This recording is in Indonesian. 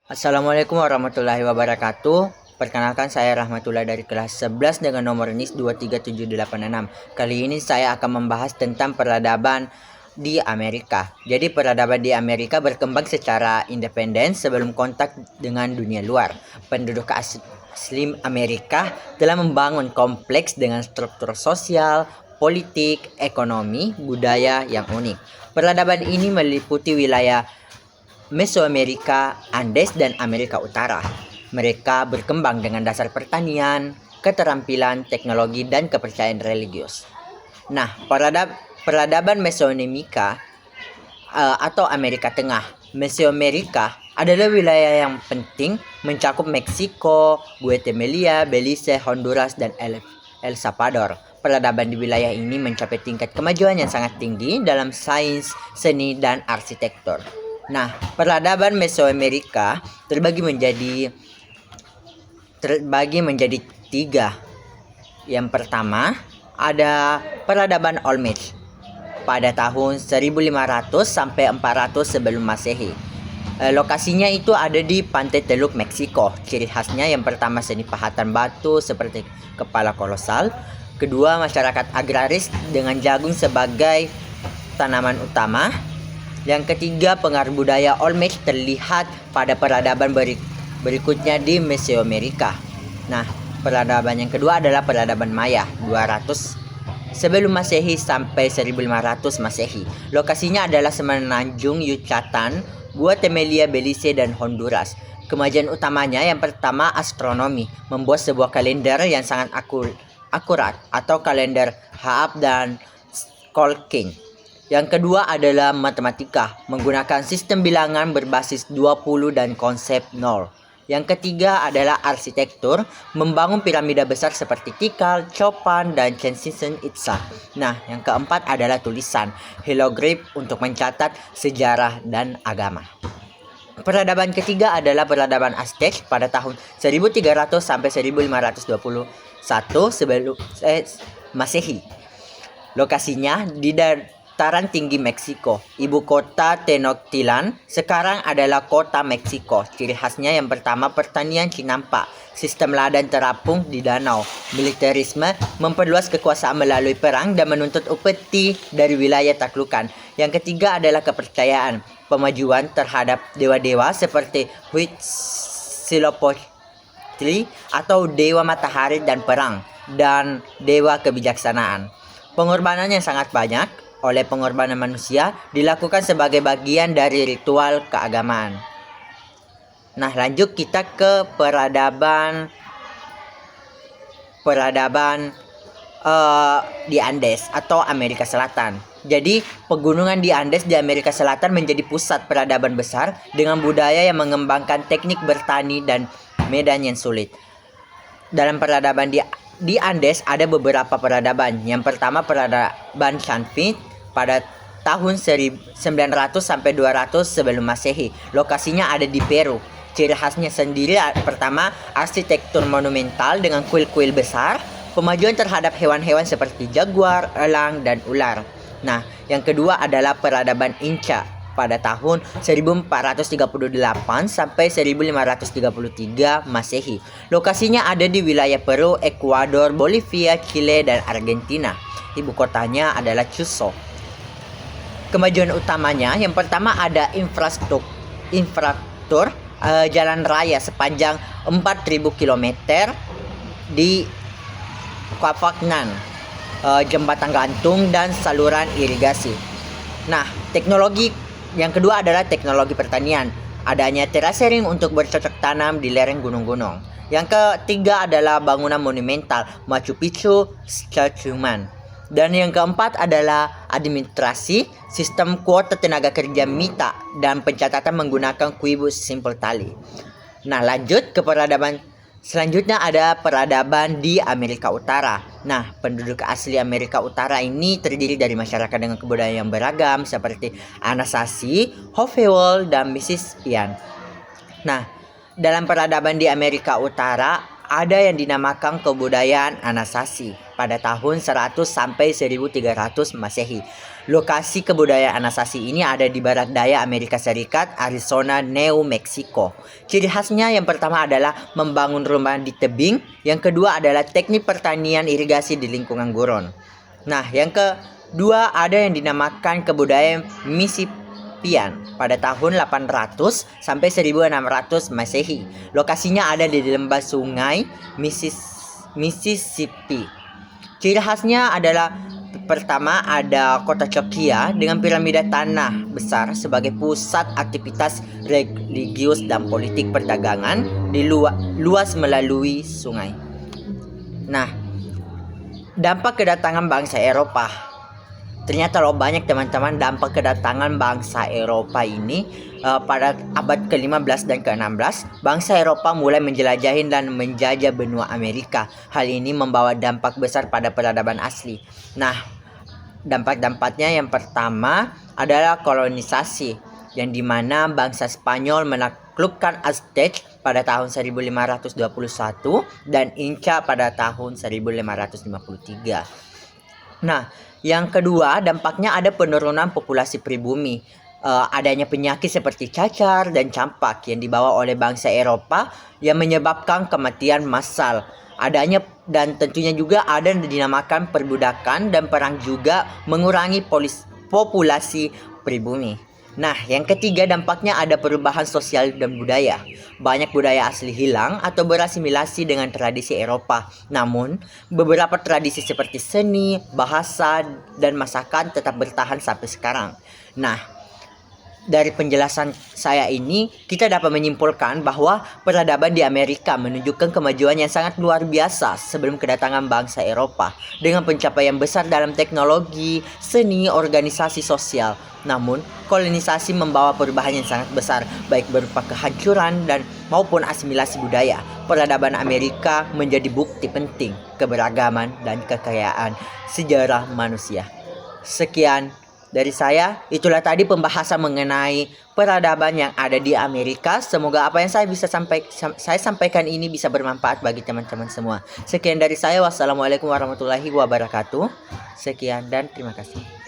Assalamualaikum warahmatullahi wabarakatuh. Perkenalkan, saya Rahmatullah dari kelas 11 dengan nomor NIS 23786. Kali ini saya akan membahas tentang peradaban di Amerika. Jadi peradaban di Amerika berkembang secara independen sebelum kontak dengan dunia luar. Penduduk asli Amerika telah membangun kompleks dengan struktur sosial, politik, ekonomi, budaya yang unik. Peradaban ini meliputi wilayah Mesoamerika, Andes, dan Amerika Utara. Mereka berkembang dengan dasar pertanian, keterampilan, teknologi, dan kepercayaan religius. Nah, peradaban Mesoamerika atau Amerika Tengah. Mesoamerika adalah wilayah yang penting mencakup Meksiko, Guatemala, Belize, Honduras, dan El Salvador. Peradaban di wilayah ini mencapai tingkat kemajuan yang sangat tinggi dalam sains, seni, dan arsitektur. Nah, peradaban Mesoamerika terbagi menjadi tiga. Yang pertama ada peradaban Olmec pada tahun 1500 sampai 400 sebelum Masehi. Lokasinya itu ada di pantai Teluk Meksiko. Ciri khasnya yang pertama seni pahatan batu seperti kepala kolosal. Kedua, masyarakat agraris dengan jagung sebagai tanaman utama. Yang ketiga, pengaruh budaya Olmec terlihat pada peradaban berikutnya di Mesoamerika. Nah, peradaban yang kedua adalah peradaban Maya, 200 sebelum Masehi sampai 1500 Masehi. Lokasinya adalah semenanjung Yucatan, Guatemala, Belize, dan Honduras. Kemajuan utamanya yang pertama astronomi, membuat sebuah kalender yang sangat akurat atau kalender Haab dan Skolking. Yang kedua adalah matematika, menggunakan sistem bilangan berbasis 20 dan konsep nol. Yang ketiga adalah arsitektur, membangun piramida besar seperti Tikal, Chopin, dan Chichen Itza. Nah, yang keempat adalah tulisan, hieroglif untuk mencatat sejarah dan agama. Peradaban ketiga adalah peradaban Aztec pada tahun 1300 sampai 1521 sebelum Masehi. Lokasinya di dataran tinggi Meksiko. Ibu kota Tenochtitlan sekarang adalah kota Meksiko. Ciri khasnya yang pertama pertanian Chinampa, sistem ladang terapung di danau, militerisme, memperluas kekuasaan melalui perang dan menuntut upeti dari wilayah taklukan. Yang ketiga adalah kepercayaan, pemajuan terhadap dewa-dewa seperti Huitzilopochtli atau dewa matahari dan perang, dan dewa kebijaksanaan. Pengorbanan yang sangat banyak oleh pengorbanan manusia dilakukan sebagai bagian dari ritual keagamaan. Nah, lanjut kita ke peradaban di Andes atau Amerika Selatan. Jadi, pegunungan di Andes di Amerika Selatan menjadi pusat peradaban besar dengan budaya yang mengembangkan teknik bertani dan medan yang sulit. Dalam peradaban di Andes ada beberapa peradaban. Yang pertama peradaban Shanfi pada tahun 900 sampai 200 sebelum Masehi. Lokasinya ada di Peru. Ciri khasnya sendiri pertama arsitektur monumental dengan kuil-kuil besar, pemajuan terhadap hewan-hewan seperti jaguar, elang, dan ular. Nah, yang kedua adalah peradaban Inca pada tahun 1438 sampai 1533 Masehi. Lokasinya ada di wilayah Peru, Ekuador, Bolivia, Chile, dan Argentina. Ibu kotanya adalah Cusco. Kemajuan utamanya yang pertama ada infrastruktur jalan raya sepanjang 4.000 km di Cavacnan, jembatan gantung, dan saluran irigasi. Nah, teknologi yang kedua adalah teknologi pertanian. Adanya terasering untuk bercocok tanam di lereng gunung-gunung. Yang ketiga adalah bangunan monumental Machu Picchu, Sacsayhuaman. Dan yang keempat adalah administrasi, sistem kuota tenaga kerja MITA, dan pencatatan menggunakan kuibus simple tali. Nah, lanjut ke peradaban selanjutnya ada peradaban di Amerika Utara. Nah, penduduk asli Amerika Utara ini terdiri dari masyarakat dengan kebudayaan yang beragam seperti Anasazi, Hopewell, dan Mississippian. Nah, dalam peradaban di Amerika Utara ada yang dinamakan kebudayaan Anasazi pada tahun 100 sampai 1300 Masehi. Lokasi kebudayaan Anasazi ini ada di barat daya Amerika Serikat, Arizona, New Mexico. Ciri khasnya yang pertama adalah membangun rumah di tebing, yang kedua adalah teknik pertanian irigasi di lingkungan gurun. Nah, yang kedua ada yang dinamakan kebudayaan Mississippian pada tahun 800 sampai 1600 Masehi. Lokasinya ada di lembah sungai Mississippi. Ciri khasnya adalah pertama ada kota Cahokia dengan piramida tanah besar sebagai pusat aktivitas religius dan politik perdagangan di luas melalui sungai. Nah, dampak kedatangan bangsa Eropa. Ternyata loh banyak teman-teman dampak kedatangan bangsa Eropa ini pada abad ke-15 dan ke-16, bangsa Eropa mulai menjelajahi dan menjajah benua Amerika. Hal ini membawa dampak besar pada peradaban asli. Nah, dampak-dampaknya yang pertama adalah kolonisasi, yang dimana bangsa Spanyol menaklukkan Aztec pada tahun 1521 dan Inca pada tahun 1553. Nah, yang kedua dampaknya ada penurunan populasi pribumi. Adanya penyakit seperti cacar dan campak yang dibawa oleh bangsa Eropa yang menyebabkan kematian massal. Adanya dan tentunya juga ada yang dinamakan perbudakan dan perang juga mengurangi populasi pribumi. Nah, yang ketiga dampaknya ada perubahan sosial dan budaya. Banyak budaya asli hilang atau berasimilasi dengan tradisi Eropa. Namun, beberapa tradisi seperti seni, bahasa, dan masakan tetap bertahan sampai sekarang. Nah, dari penjelasan saya ini, kita dapat menyimpulkan bahwa peradaban di Amerika menunjukkan kemajuan yang sangat luar biasa sebelum kedatangan bangsa Eropa, dengan pencapaian besar dalam teknologi, seni, organisasi sosial. Namun, kolonisasi membawa perubahan yang sangat besar, baik berupa kehancuran dan maupun asimilasi budaya. Peradaban Amerika menjadi bukti penting keberagaman dan kekayaan sejarah manusia. Sekian dari saya, itulah tadi pembahasan mengenai peradaban yang ada di Amerika. Semoga apa yang saya sampaikan ini bisa bermanfaat bagi teman-teman semua. Sekian dari saya. Wassalamualaikum warahmatullahi wabarakatuh. Sekian dan terima kasih.